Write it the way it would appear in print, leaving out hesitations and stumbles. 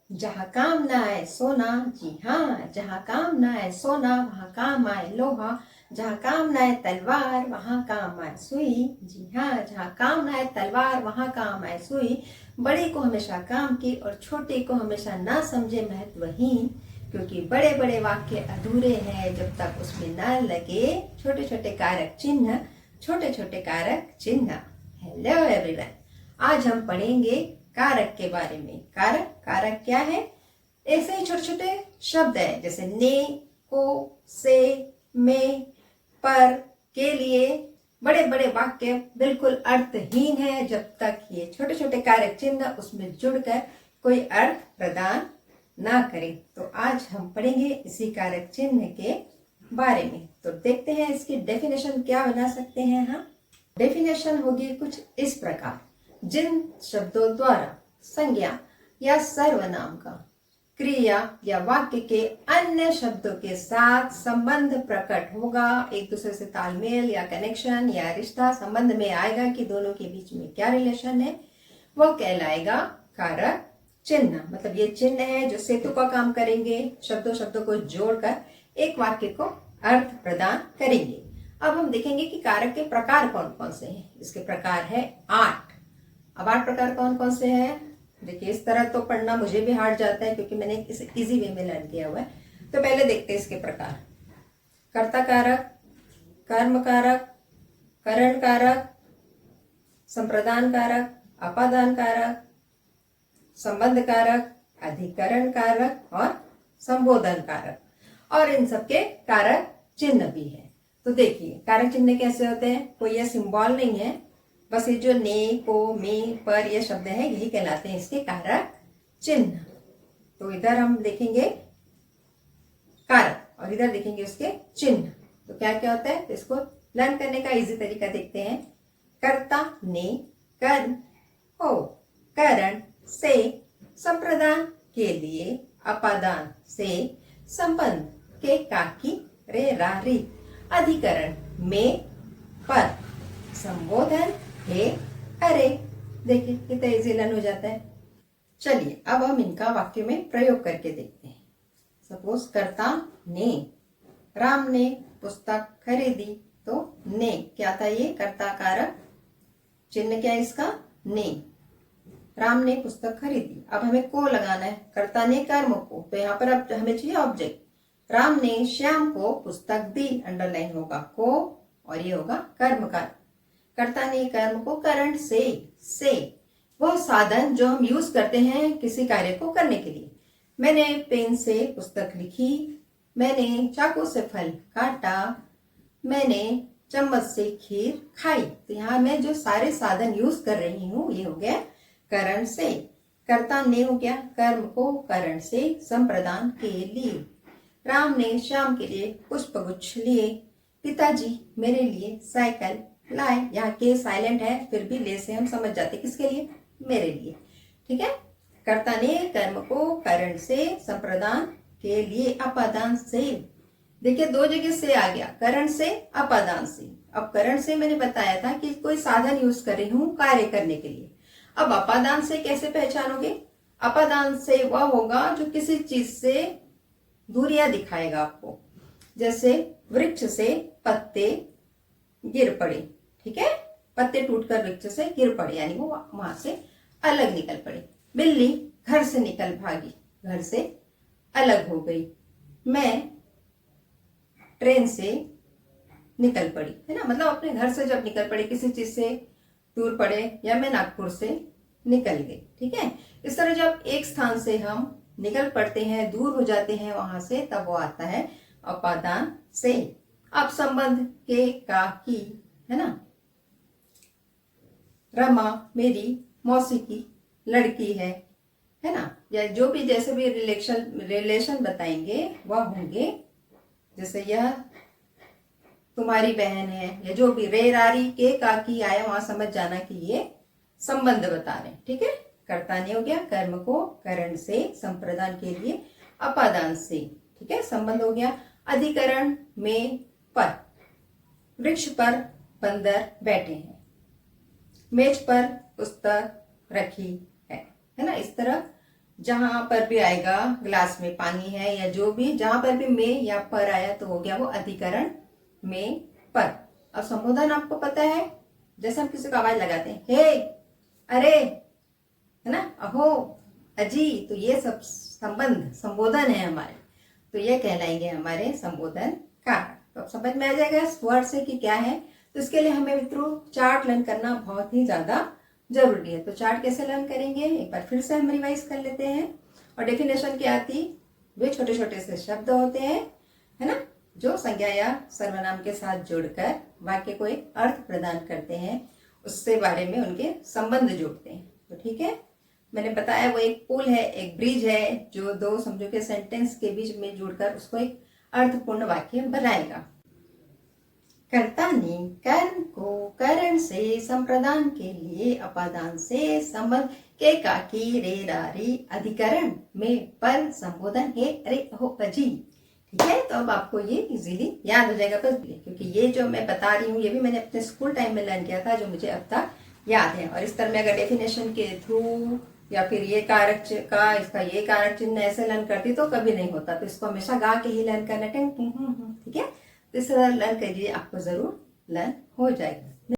जहाँ काम ना आए सोना, जी हाँ, जहाँ काम ना आए सोना वहाँ काम आए लोहा। जहाँ काम ना आए तलवार वहाँ काम आए सुई, जी हाँ, जहाँ काम ना आए तलवार वहाँ काम आए सुई। बड़े को हमेशा काम की और छोटे को हमेशा ना समझे महत्वहीन, क्योंकि बड़े बड़े वाक्य अधूरे हैं जब तक उसमें न लगे छोटे छोटे कारक चिन्ह, छोटे छोटे कारक चिन्ह। हेलो एवरीवन, आज हम पढ़ेंगे कारक के बारे में। कारक, कारक क्या है? ऐसे ही छोटे छोटे शब्द है, जैसे ने, को, से, में, पर, के लिए। बड़े बड़े वाक्य बिल्कुल अर्थहीन है जब तक ये छोटे छोटे कारक चिन्ह उसमें जुड़कर कोई अर्थ प्रदान ना करें। तो आज हम पढ़ेंगे इसी कारक चिन्ह के बारे में। तो देखते हैं इसकी डेफिनेशन क्या बना सकते हैं हम। डेफिनेशन होगी कुछ इस प्रकार: जिन शब्दों द्वारा संज्ञा या सर्वनाम का क्रिया या वाक्य के अन्य शब्दों के साथ संबंध प्रकट होगा, एक दूसरे से तालमेल या कनेक्शन या रिश्ता संबंध में आएगा कि दोनों के बीच में क्या रिलेशन है, वह कहलाएगा कारक चिन्ह। मतलब ये चिन्ह है जो सेतु का काम करेंगे, शब्दों शब्दों को जोड़कर एक वाक्य को अर्थ प्रदान करेंगे। अब हम देखेंगे कि कारक के प्रकार कौन कौन से हैं। इसके प्रकार है 8। अब 8 प्रकार कौन कौन से हैं? देखिए, इस तरह तो पढ़ना मुझे भी हार्ड जाता है क्योंकि मैंने इसे इजी वे में लर्न किया हुआ है। तो पहले देखते हैं इसके प्रकार। कर्ता कारक, कर्म कारक, करण कारक, संप्रदान कारक, अपादान कारक, संबंध कारक, अधिकरण कारक और संबोधन कारक। और इन सबके कारक चिन्ह भी है। तो देखिए, कारक चिन्ह कैसे होते हैं? कोई यह सिंबल नहीं है, बस ये जो ने, को, में, पर ये शब्द है यही कहलाते हैं इसके कारक चिन्ह। तो इधर हम देखेंगे कारक और इधर देखेंगे उसके चिन्ह। तो क्या क्या होता है, तो इसको लर्न करने का इजी तरीका देखते हैं। कर्ता ने, कर्म, हो, करण से, संप्रदान के लिए, अपादान से, संबंध के, काकी, रे, रारी, अधिकरण में, पर, संबोधन हे, अरे। देखिए कितना इजी लर्न हो जाता है। चलिए अब हम इनका वाक्य में प्रयोग करके देखते हैं। सपोज कर्ता ने, राम ने पुस्तक खरीदी, तो ने क्या था? ये कर्ता कारक चिन्ह क्या है इसका? ने। राम ने पुस्तक खरीदी। अब हमें को लगाना है, कर्ता ने कर्म को, तो यहाँ पर अब हमें चाहिए ऑब्जेक्ट। राम ने श्याम को पुस्तक दी, अंडरलाइन होगा को और ये होगा कर्म कारक। कर्ता ने कर्म को करण से वह साधन जो हम यूज करते हैं किसी कार्य को करने के लिए। मैंने पेन से पुस्तक लिखी, मैंने चाकू से फल काटा, मैंने चम्मच से खीर खाई। तो यहाँ मैं जो सारे साधन यूज कर रही हूँ ये हो गया करण से। कर्ता ने हो गया कर्म को करण से, संप्रदान के लिए। राम ने श्याम के लिए पुष्पगुच्छ लिए, पिताजी मेरे लिए साइकिल लाए। यहाँ के साइलेंट है, फिर भी ले से हम समझ जाते किसके लिए? मेरे लिए। ठीक है। कर्ता ने कर्म को करण से, संप्रदान के लिए, अपादान से। देखिए दो जगह से आ गया, करण से, अपादान से। अब करण से मैंने बताया था कि कोई साधन यूज कर रही हूँ कार्य करने के लिए। अब अपादान से कैसे पहचानोगे? अपादान से वह होगा जो किसी चीज से दूरियां दिखाएगा आपको। जैसे वृक्ष से पत्ते गिर पड़े, ठीक है, पत्ते टूटकर वृक्ष से गिर पड़े यानी वो वहां से अलग निकल पड़े। बिल्ली घर से निकल भागी, घर से अलग हो गई। मैं ट्रेन से निकल पड़ी, है ना, मतलब अपने घर से जब निकल पड़ी, किसी चीज से दूर पड़े, या मैं नागपुर से निकल गई। ठीक है। इस तरह जब एक स्थान से हम निकल पड़ते हैं, दूर हो जाते हैं वहां से, तब वो आता है अपादान से। अब संबंध के, का, की, है ना, रमा मेरी मौसी की लड़की है ना, या जो भी जैसे भी रिलेशन बताएंगे वह होंगे। जैसे यह तुम्हारी बहन है, या जो भी रे, रारी, के, का, की आया, वहां समझ जाना कि ये संबंध बता रहे हैं। ठीक है। कर्ता ने हो गया कर्म को करण से, संप्रदान के लिए, अपादान से। ठीक है। संबंध हो गया। अधिकरण में, पर, वृक्ष पर बंदर बैठे हैं, मेज पर पुस्तक रखी है ना। इस तरह जहां पर भी आएगा ग्लास में पानी है या जो भी, जहां पर भी में या पर आया तो हो गया वो अधिकरण में पर। और संबोधन आपको पता है, जैसे हम किसी को आवाज लगाते हैं, हे, अरे, है ना, अहो, अजी, तो ये सब संबोधन है हमारे, तो ये कहलाएंगे हमारे संबोधन कारक। तो अब समझ में आ जाएगा इस वर्ड से कि क्या है। तो इसके लिए हमें मित्रों चार्ट लर्न करना बहुत ही ज्यादा जरूरी है। तो चार्ट कैसे लर्न करेंगे, एक बार फिर से हम रिवाइज कर लेते हैं। और डेफिनेशन क्या आती, वे छोटे छोटे से शब्द होते हैं, है ना, जो संज्ञा या सर्वनाम के साथ जुड़कर वाक्य को एक अर्थ प्रदान करते हैं, उससे बारे में उनके संबंध जोड़ते हैं। तो ठीक है, मैंने बताया वो एक पुल है, एक ब्रिज है, जो दो समझो के सेंटेंस के बीच में जुड़कर उसको एक अर्थपूर्ण वाक्य बनाएगा। कर्ता ने कर्म को करण से संप्रदान के लिए अपादान से संबंध के काकी रे रारी अधिकरण में पर संबोधन है अरे हो अजी। ठीक है, तो अब आपको ये इजीली याद हो जाएगा बस, क्योंकि ये जो मैं बता रही हूँ ये भी मैंने अपने स्कूल टाइम में लर्न किया था, जो मुझे अब तक याद है। और इस तरह में अगर डेफिनेशन के थ्रू या फिर ये कारक का इसका ये कारक चिन्ह ऐसे लर्न करती तो कभी नहीं होता। तो इसको हमेशा गा के ही लर्न करना। ठीक है, तो इस तरह लर्न करिए, आपको जरूर लर्न हो जाएगा।